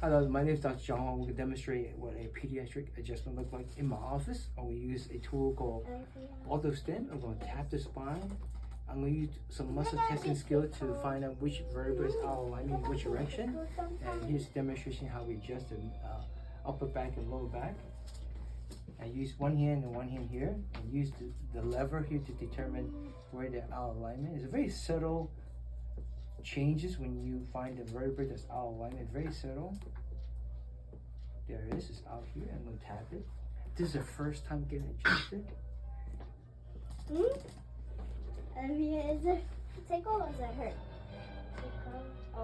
Hello, my name is Dr. Huang. We're going to demonstrate what a pediatric adjustment looks like in my office. I'm going to use a tool called AutoStim. I'm going to tap the spine. I'm going to use some muscle testing skill to find out which vertebra is out of alignment in which direction. And here's a demonstration how we adjust the upper back and lower back. I use one hand and one hand here, and use the lever here to determine where they're out of alignment. It's a very subtle changes when you find the vertebrae that's out of alignment. Very subtle. There it is. It's out here. I'm going to tap it. This is the first time getting adjusted. Is it tickle or does it hurt?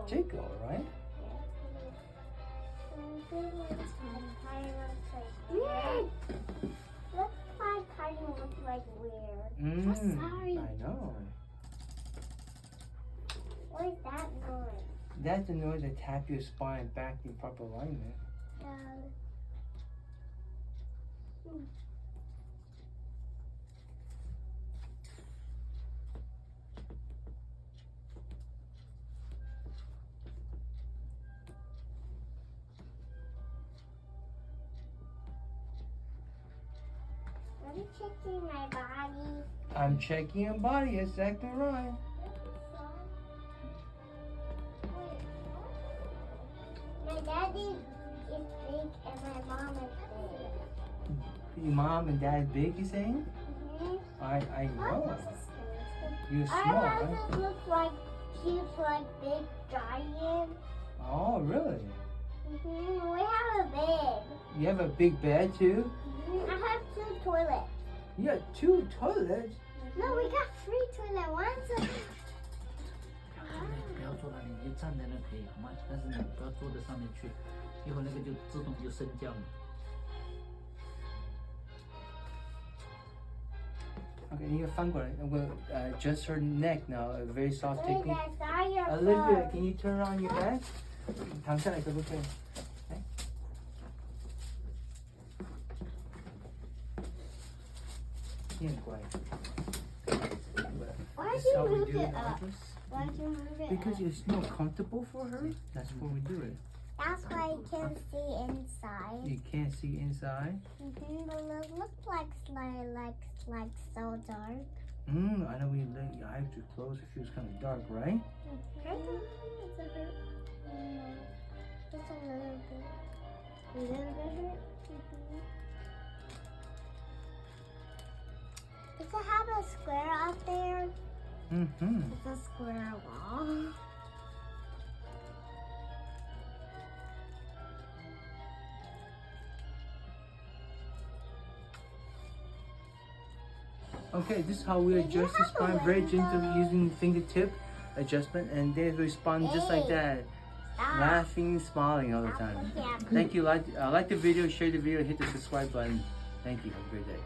Tickle, right? Looks like kind of looks like weird. I'm sorry. I know. What is that noise? That's the noise that tap your spine back in proper alignment. Are you checking my body? I'm checking your body. Exactly right. My daddy is big and my mom is big. Your mom and dad is big, you saying? I know. You're small, Our right? houses look like cute, like big giants. Oh, really? We have a bed. You have a big bed too? I have 2 toilets. You got 2 toilets? No, we got 3 toilets. One's 不要坐那里，你就站在那可以好吗？但是你不要坐在上面去，一会儿那个就自动就升降了。Okay, you can find I'm going to adjust her neck now. A very soft Look, technique. I saw your Olivia, phone. can you turn around your back? 躺下来可不可以？来。你很乖。 Why This did is how you we move do it in the up? office. Why did you move it Because up? it's more comfortable for her. That's why we do it. That's why you can see inside. You can't see inside. But it looks like so dark. I know when you let your eyes too close, it feels kind of dark, right? Does it hurt? No. Just a little bit. A little bit hurt? Does it have a square out there? It's a square wall. Okay, this is how we adjust the spine very gently using fingertip adjustment, and they respond just like that, laughing, smiling all the time. Thank you. Like the video, share the video, hit the subscribe button. Thank you. Have a great day.